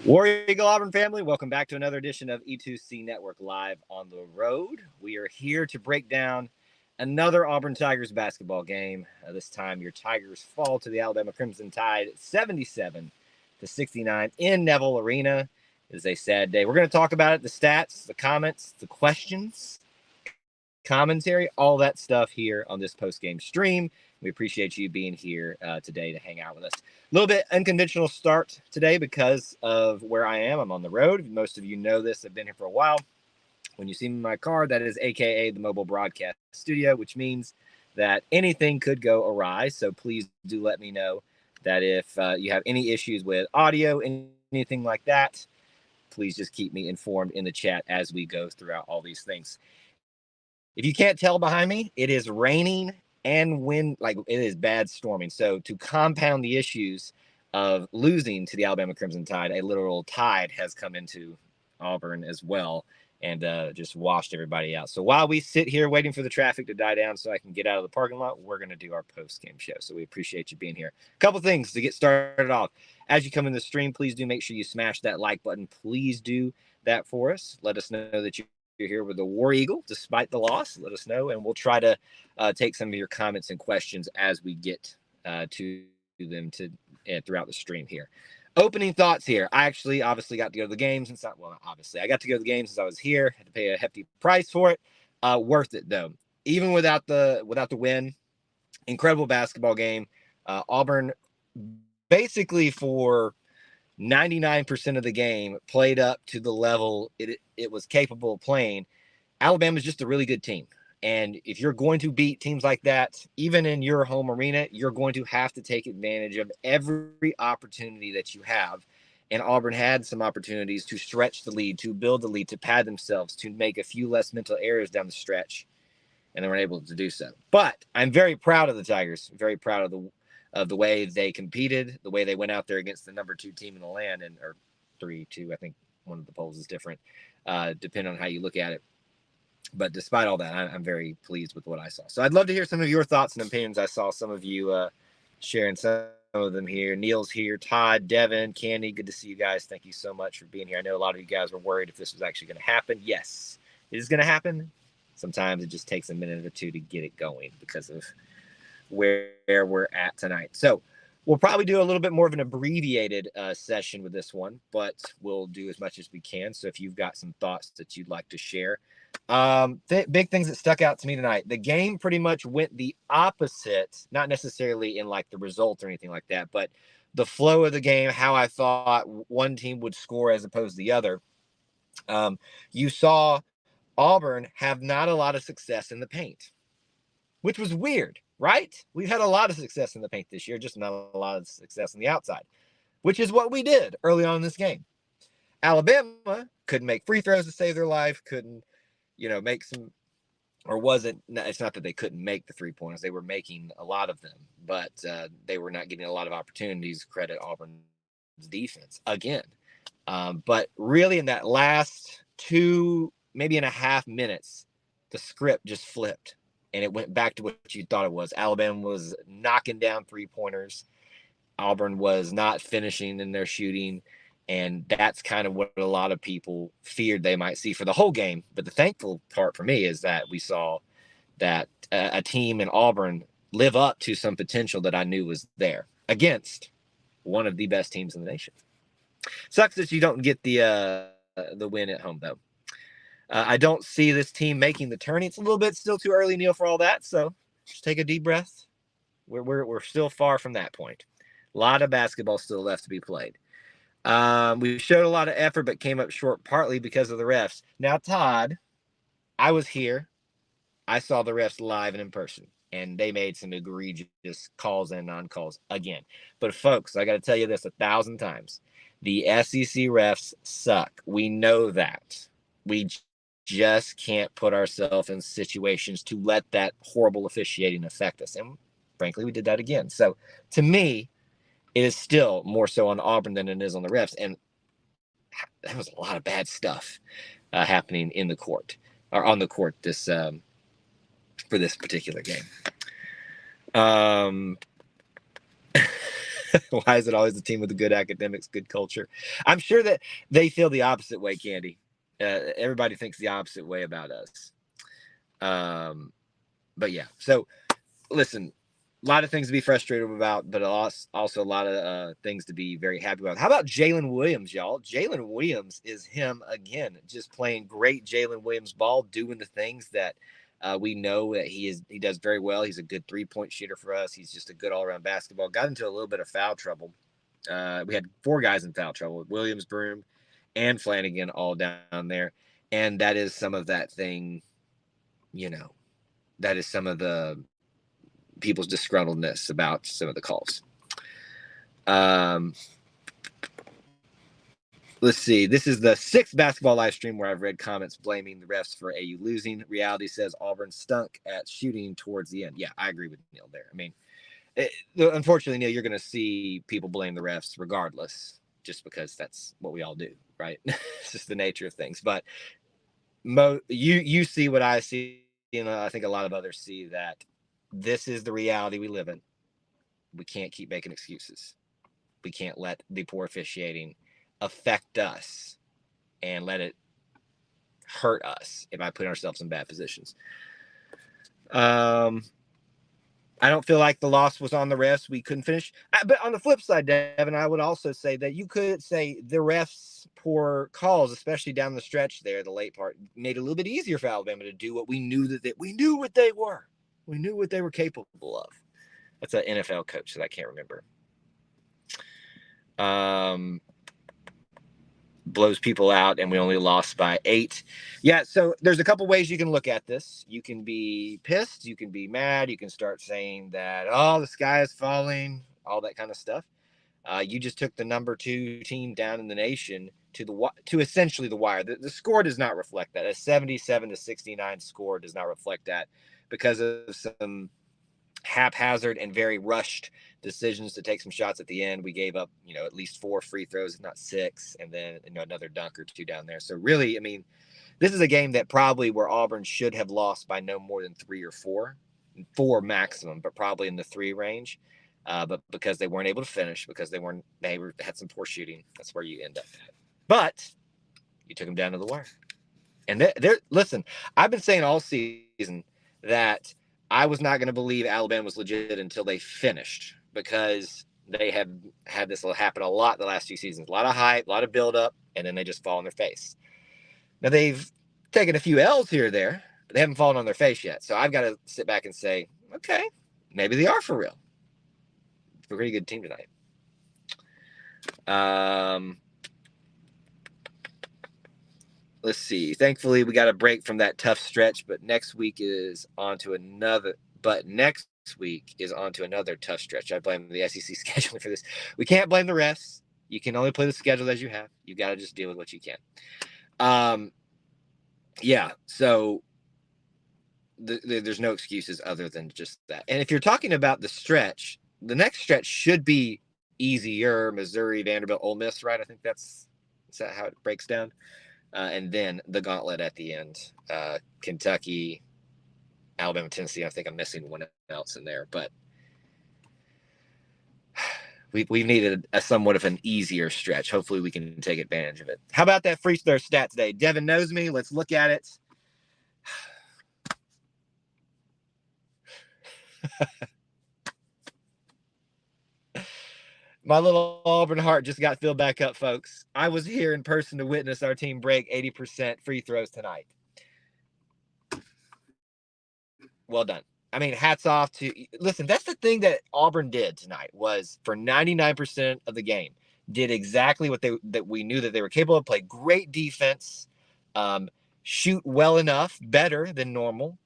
War Eagle Auburn family, welcome back to another edition of E2C Network Live on the Road. We are here to break down another Auburn Tigers basketball game. This time, your Tigers fall to the Alabama Crimson Tide 77-69 in Neville Arena. It is a sad day. We're going to talk about it, the stats, the comments, the questions, commentary, all that stuff here on this post-game stream. We appreciate you being here today to hang out with us. A little bit unconventional start today because of where I am. I'm on the road. Most of you know this. I've been here for a while. When you see me in my car, that is AKA the mobile broadcast studio, which means that anything could go awry. So please do let me know that if you have any issues with audio, anything like that, please just keep me informed in the chat as we go throughout all these things. If you can't tell behind me, it is raining and wind, like it is bad storming. So to compound the issues of losing to the Alabama Crimson Tide, a literal tide has come into Auburn as well and just washed everybody out. So while we sit here waiting for the traffic to die down so I can get out of the parking lot, we're going to do our post-game show. So we appreciate you being here. A couple things to get started off. As you come in the stream, please do make sure you smash that like button. Please do that for us. Let us know that you're here with the War Eagle despite the loss. Let us know, and we'll try to take some of your comments and questions as we get to them throughout the stream here. Opening thoughts here. I actually obviously got to go to the game since I got to go to the game since I was here. Had to pay a hefty price for it. Worth it though. Even without the win, incredible basketball game. Auburn basically for 99% of the game played up to the level it was capable of playing. Alabama's just a really good team. And if you're going to beat teams like that, even in your home arena, you're going to have to take advantage of every opportunity that you have. And Auburn had some opportunities to stretch the lead, to build the lead, to pad themselves, to make a few less mental errors down the stretch. And they weren't able to do so. But I'm very proud of the Tigers, very proud of the way they competed, the way they went out there against the number 2 team in the land, or 3-2. I think one of the polls is different, depending on how you look at it. But despite all that, I'm very pleased with what I saw. So I'd love to hear some of your thoughts and opinions. I saw some of you sharing some of them here. Neil's here, Todd, Devin, Candy. Good to see you guys. Thank you so much for being here. I know a lot of you guys were worried if this was actually going to happen. Yes, it is going to happen. Sometimes it just takes a minute or two to get it going because of where we're at tonight. So we'll probably do a little bit more of an abbreviated session with this one, but we'll do as much as we can. So if you've got some thoughts that you'd like to share. Big things that stuck out to me tonight. The game pretty much went the opposite, not necessarily in like the result or anything like that, but the flow of the game, how I thought one team would score as opposed to the other. You saw Auburn have not a lot of success in the paint, which was weird, right? We've had a lot of success in the paint this year, just not a lot of success on the outside, which is what we did early on in this game. Alabama couldn't make free throws to save their life, couldn't, make some, or wasn't, it's not that they couldn't make the 3-pointers. They were making a lot of them, but they were not getting a lot of opportunities. Credit Auburn's defense again. But really in that last 2, maybe and a half minutes, the script just flipped and it went back to what you thought it was. Alabama was knocking down 3-pointers. Auburn was not finishing in their shooting. And that's kind of what a lot of people feared they might see for the whole game. But the thankful part for me is that we saw that a team in Auburn live up to some potential that I knew was there against one of the best teams in the nation. Sucks that you don't get the win at home, though. I don't see this team making the turn. It's a little bit still too early, Neil, for all that. So just take a deep breath. We're still far from that point. A lot of basketball still left to be played. We showed a lot of effort, but came up short partly because of the refs. Now, Todd, I was here. I saw the refs live and in person, and they made some egregious calls and non-calls again. But, folks, I got to tell you this 1,000 times. The SEC refs suck. We know that. We just can't put ourselves in situations to let that horrible officiating affect us. And, frankly, we did that again. So, to me, it is still more so on Auburn than it is on the refs. And there was a lot of bad stuff happening in the court or on the court this for this particular game. Why is it always the team with the good academics, good culture? I'm sure that they feel the opposite way, Candy. Everybody thinks the opposite way about us. But yeah, so listen, a lot of things to be frustrated about, but also a lot of things to be very happy about. How about Jalen Williams, y'all? Jalen Williams is him again, just playing great Jalen Williams ball, doing the things that we know that he does very well. He's a good 3-point shooter for us. He's just a good all-around basketball. Got into a little bit of foul trouble. We had 4 guys in foul trouble: Williams, Broom, and Flanagan, all down there. And that is some of that thing, that is some of the people's disgruntledness about some of the calls. Let's see. This is the 6th basketball live stream where I've read comments blaming the refs for AU losing. Reality says Auburn stunk at shooting towards the end. Yeah, I agree with Neil there. I mean, unfortunately, Neil, you're going to see people blame the refs regardless, just because that's what we all do, right? It's just the nature of things. But you see what I see, I think a lot of others see, that this is the reality we live in. We can't keep making excuses. We can't let the poor officiating affect us and let it hurt us by putting ourselves in bad positions. I don't feel like the loss was on the refs. We couldn't finish. But on the flip side, Devin, I would also say that you could say the refs' poor calls, especially down the stretch there, the late part, made it a little bit easier for Alabama to do what we knew we knew what they were. We knew what they were capable of. That's an NFL coach that I can't remember. Blows people out, and we only lost by 8. Yeah, so there's a couple ways you can look at this. You can be pissed, you can be mad, you can start saying that, oh, the sky is falling, all that kind of stuff. You just took the number 2 team down in the nation to essentially the wire. The score does not reflect that. A 77-69 score does not reflect that because of some haphazard and very rushed decisions to take some shots at the end. We gave up, at least 4 free throws, if not 6, and then another dunk or 2 down there. So really, I mean, this is a game that probably where Auburn should have lost by no more than 3 or 4 maximum, but probably in the 3 range. But because they weren't able to finish, because they had some poor shooting, that's where you end up at. But you took them down to the wire. And listen, I've been saying all season that I was not going to believe Alabama was legit until they finished, because they have had this happen a lot the last 2 seasons. A lot of hype, a lot of buildup, and then they just fall on their face. Now, they've taken a few L's here or there, but they haven't fallen on their face yet. So I've got to sit back and say, okay, maybe they are for real. It's a pretty good team tonight. Let's see. Thankfully, we got a break from that tough stretch, but next week is on to another tough stretch. I blame the SEC scheduling for this. We can't blame the refs. You can only play the schedule as you have. You got to just deal with what you can. Yeah. So there's no excuses other than just that. And if you're talking about the stretch, the next stretch should be easier. Missouri, Vanderbilt, Ole Miss, right? I think is that how it breaks down? And then the gauntlet at the end, Kentucky, Alabama, Tennessee. I think I'm missing one else in there, but we needed a somewhat of an easier stretch. Hopefully we can take advantage of it. How about that free throw stat today? Devin knows me. Let's look at it. My little Auburn heart just got filled back up, folks. I was here in person to witness our team break 80% free throws tonight. Well done. I mean, hats off to – listen, that's the thing that Auburn did tonight, was for 99% of the game, did exactly what that we knew that they were capable of, play great defense, shoot well enough, better than normal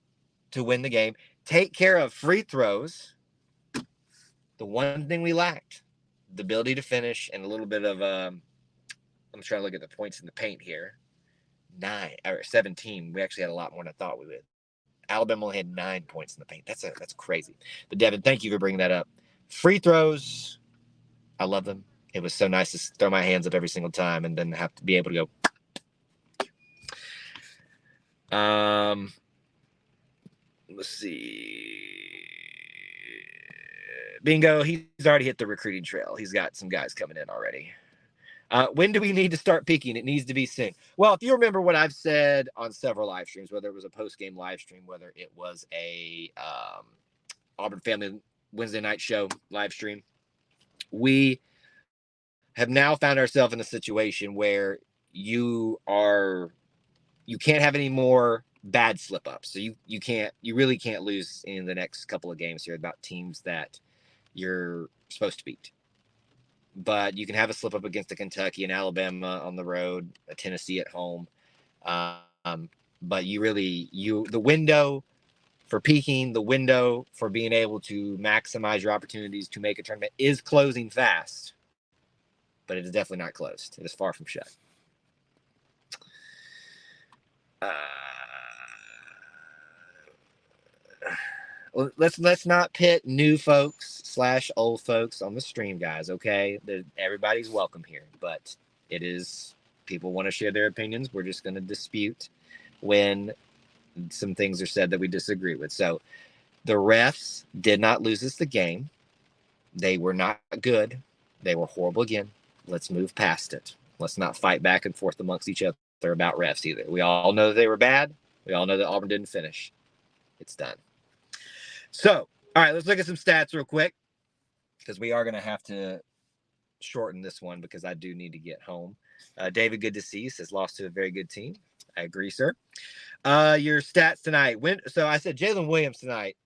to win the game, take care of free throws. The one thing we lacked, the ability to finish, and a little bit of I'm trying to look at the points in the paint here. 17. We actually had a lot more than I thought we would. Alabama only had 9 points in the paint. That's crazy. But Devin, thank you for bringing that up. Free throws, I love them. It was so nice to throw my hands up every single time and then have to be able to go. Let's see. Bingo, he's already hit the recruiting trail. He's got some guys coming in already. When do we need to start peaking? It needs to be soon. Well, if you remember what I've said on several live streams, whether it was a post-game live stream, whether it was a Auburn Family Wednesday night show live stream, we have now found ourselves in a situation where you can't have any more bad slip-ups. So you really can't lose in the next couple of games here about teams that you're supposed to beat. But you can have a slip up against a Kentucky and Alabama on the road, a Tennessee at home. But the window for peaking, the window for being able to maximize your opportunities to make a tournament is closing fast, but it is definitely not closed. It is far from shut. Let's not pit new folks / old folks on the stream, guys. Okay, everybody's welcome here, but it is people want to share their opinions. We're just going to dispute when some things are said that we disagree with. So the refs did not lose us the game. They were not good. They were horrible again. Let's move past it. Let's not fight back and forth amongst each other about refs either. We all know that they were bad. We all know that Auburn didn't finish. It's done. So, all right, let's look at some stats real quick because we are going to have to shorten this one because I do need to get home. David, good to see you, says lost to a very good team. I agree, sir. Your stats tonight. So I said Jalen Williams tonight,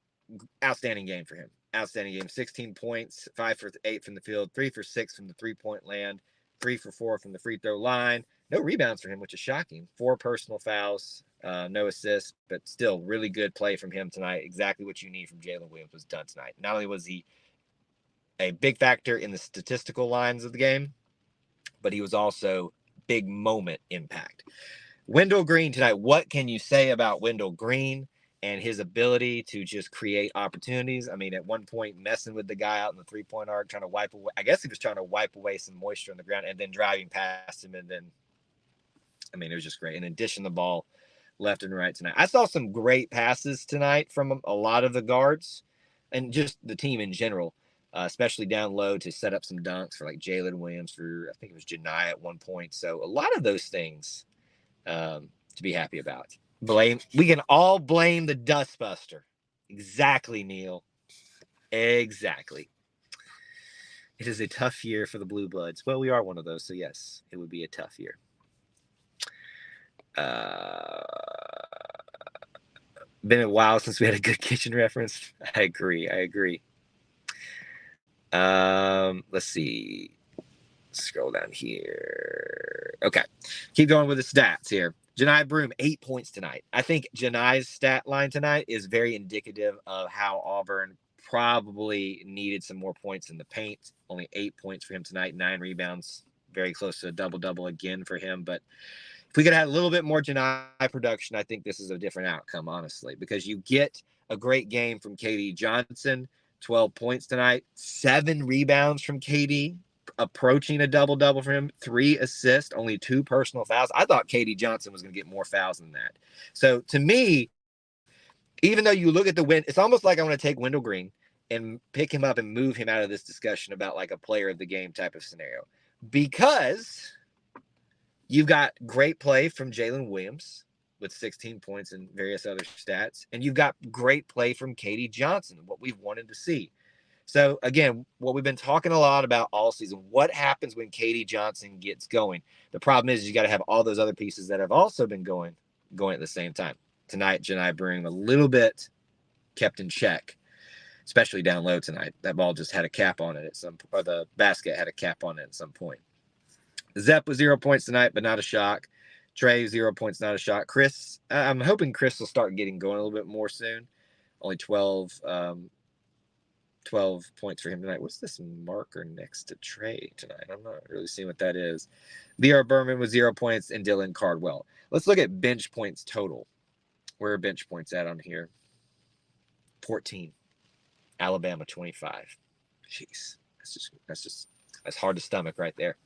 outstanding game for him. Outstanding game. 16 points, 5 for 8 from the field, 3 for 6 from the three-point land, 3 for 4 from the free throw line. No rebounds for him, which is shocking. 4 personal fouls, no assists, but still really good play from him tonight. Exactly what you need from Jalen Williams was done tonight. Not only was he a big factor in the statistical lines of the game, but he was also big moment impact. Wendell Green tonight. What can you say about Wendell Green and his ability to just create opportunities? I mean, at one point, messing with the guy out in the three-point arc, trying to wipe away. I guess he was trying to wipe away some moisture on the ground and then driving past him. And then, I mean, it was just great. And then dishing the ball left and right tonight. I saw some great passes tonight from a lot of the guards and just the team in general, especially down low to set up some dunks for like Jalen Williams, for I think it was Janai at one point. So a lot of those things to be happy about. We can all blame the Dustbuster. Exactly, Neil. Exactly. It is a tough year for the Blue Bloods. Well, we are one of those, so yes, it would be a tough year. Been a while since we had a good kitchen reference. I agree. Let's see. Scroll down here. Okay. Keep going with the stats here. Janai Broome, 8 points tonight. I think Janai's stat line tonight is very indicative of how Auburn probably needed some more points in the paint. Only 8 points for him tonight, 9 rebounds. Very close to a double-double again for him. But if we could have a little bit more Janai production, I think this is a different outcome, honestly, because you get a great game from KD Johnson, 12 points tonight, 7 rebounds from KD, approaching a double-double for him, 3 assists, only 2 personal fouls. I thought KD Johnson was going to get more fouls than that. So to me, even though you look at the win, it's almost like I want to take Wendell Green and pick him up and move him out of this discussion about like a player of the game type of scenario, because you've got great play from Jalen Williams with 16 points and various other stats, and you've got great play from KD Johnson, what we've wanted to see. So, again, what we've been talking a lot about all season, what happens when KD Johnson gets going? The problem is you got to have all those other pieces that have also been going at the same time. Tonight, Janai Broome a little bit kept in check, especially down low tonight. That ball just had a cap on it or the basket had a cap on it at some point. Zep was 0 points tonight, but not a shock. Trey, 0 points, not a shock. Chris, I'm hoping Chris will start getting going a little bit more soon. Only 12 points for him tonight. What's this marker next to Trey tonight? I'm not really seeing what that is. Leo Berman was 0 points and Dylan Cardwell. Let's look at bench points total. Where are bench points at on here? 14. Alabama, 25. Jeez. That's hard to stomach right there.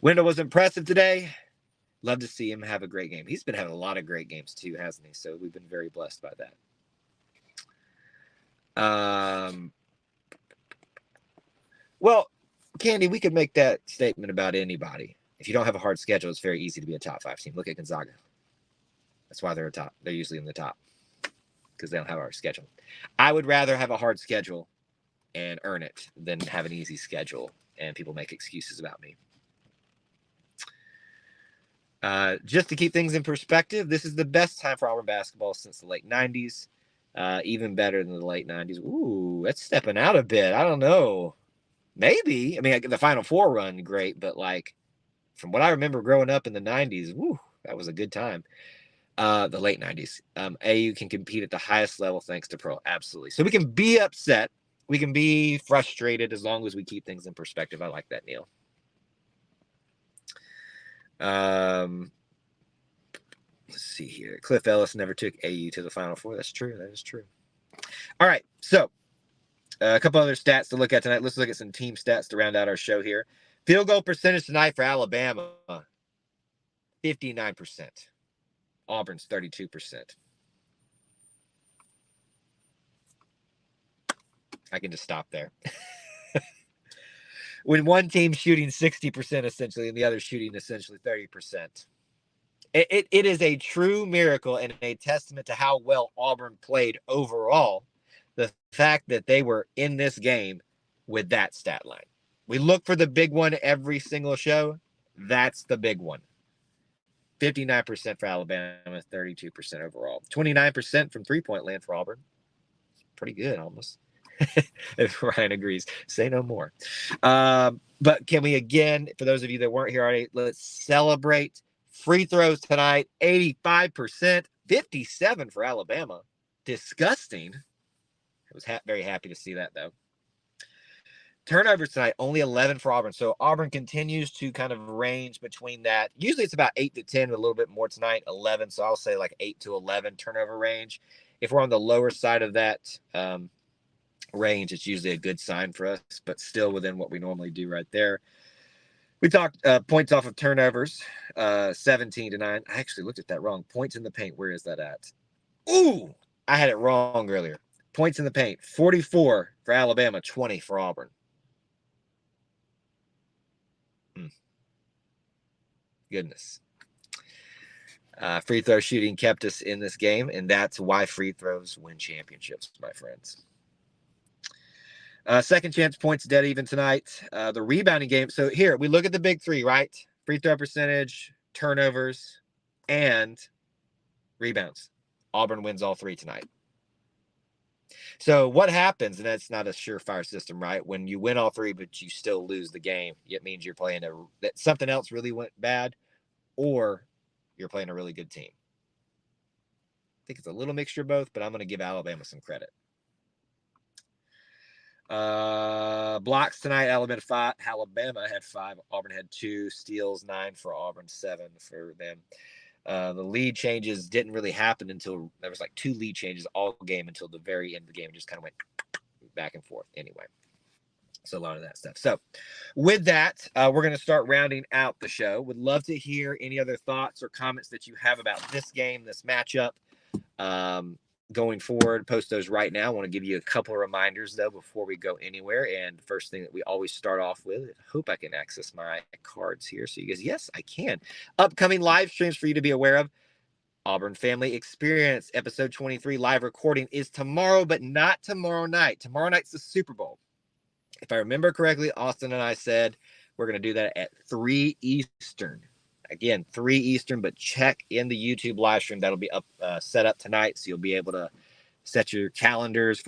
Wendell was impressive today. Love to see him have a great game. He's been having a lot of great games too, hasn't he? So we've been very blessed by that. Well, Candy, we could make that statement about anybody. If you don't have a hard schedule, it's very easy to be a top 5 team. Look at Gonzaga. That's why they're a top. They're usually in the top because they don't have a hard schedule. I would rather have a hard schedule and earn it than have an easy schedule and people make excuses about me. Just to keep things in perspective, this is the best time for Auburn basketball since the late 90s. Even better than the late 90s. Ooh, that's stepping out a bit. I don't know. Maybe. I mean, the Final Four run, great, but like from what I remember growing up in the 90s, woo, that was a good time. The late 90s. AU can compete at the highest level thanks to Pearl. Absolutely. So we can be upset. We can be frustrated as long as we keep things in perspective. I like that, Neil. Let's see here. Cliff Ellis never took AU to the Final Four. That's true. That is true. All right. So a couple other stats to look at tonight. Let's look at some team stats to round out our show here. Field goal percentage tonight for Alabama, 59%. Auburn's 32%. I can just stop there. When one team's shooting 60% essentially and the other shooting essentially 30%. It is a true miracle and a testament to how well Auburn played overall. The fact that they were in this game with that stat line. We look for the big one every single show. That's the big one. 59% for Alabama, 32% overall. 29% from three-point land for Auburn. Pretty good, almost. If Ryan agrees, say no more. But can we, again, for those of you that weren't here already, let's celebrate free throws tonight. 85%, 57 for Alabama. Disgusting. I was very happy to see that, though. Turnovers tonight, only 11 for Auburn. So Auburn continues to kind of range between that. Usually it's about 8 to 10, a little bit more tonight, 11. So I'll say like 8 to 11 turnover range. If we're on the lower side of that range, it's usually a good sign for us, but still within what we normally do right there. We talked points off of turnovers, 17 to 9. I actually looked at that wrong. Points in the paint, where is that at? Ooh, I had it wrong earlier. Points in the paint, 44 for Alabama, 20 for Auburn. Goodness. Free throw shooting kept us in this game, and that's why free throws win championships, my friends. Second chance points dead even tonight. The rebounding game. So here, we look at the big three, right? Free throw percentage, turnovers, and rebounds. Auburn wins all three tonight. So what happens, and that's not a surefire system, right? When you win all three, but you still lose the game, it means you're playing that something else really went bad, or you're playing a really good team. I think it's a little mixture of both, but I'm going to give Alabama some credit. Blocks tonight, Alabama had 5, Auburn had 2, steals 9 for Auburn, 7 for them. The lead changes didn't really happen until there was like 2 lead changes all game until the very end of the game. It just kind of went back and forth anyway. So a lot of that stuff. So with that, we're going to start rounding out the show. Would love to hear any other thoughts or comments that you have about this game, this matchup. Going forward, post those right now. I want to give you a couple of reminders, though, before we go anywhere. And the first thing that we always start off with, I hope I can access my cards here. So you guys, yes, I can. Upcoming live streams for you to be aware of. Auburn Family Experience, episode 23 live recording is tomorrow, but not tomorrow night. Tomorrow night's the Super Bowl. If I remember correctly, Austin and I said we're going to do that at 3 Eastern. Again, 3 Eastern, but check in the YouTube live stream. That'll be up set up tonight, so you'll be able to set your calendars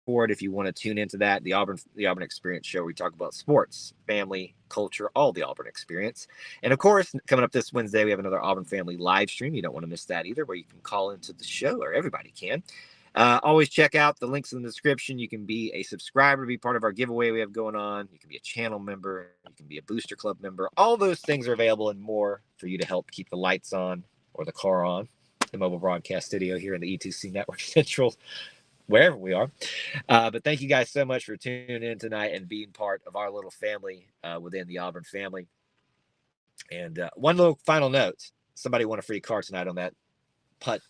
for it if you want to tune into that. The Auburn Experience show, we talk about sports, family, culture, all the Auburn experience. And of course, coming up this Wednesday, we have another Auburn Family live stream. You don't want to miss that either, where you can call into the show, or everybody can. Always check out the links in the description. You can be a subscriber, be part of our giveaway we have going on. You can be a channel member. You can be a Booster Club member. All those things are available and more for you to help keep the lights on or the car on, the mobile broadcast studio here in the E2C Network Central, wherever we are. But thank you guys so much for tuning in tonight and being part of our little family within the Auburn family. And one little final note. Somebody won a free car tonight on that putt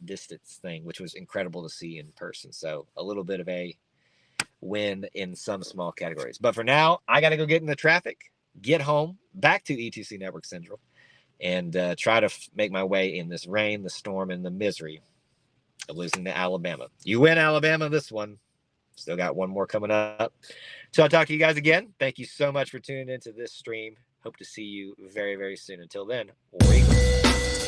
distance thing, which was incredible to see in person. So a little bit of a win in some small categories. But for now, I got to go get in the traffic, get home, back to ETC Network Central, and try to make my way in this rain, the storm, and the misery of losing to Alabama. You win, Alabama, this one. Still got one more coming up. So I'll talk to you guys again. Thank you so much for tuning into this stream. Hope to see you very, very soon. Until then, War Eagle.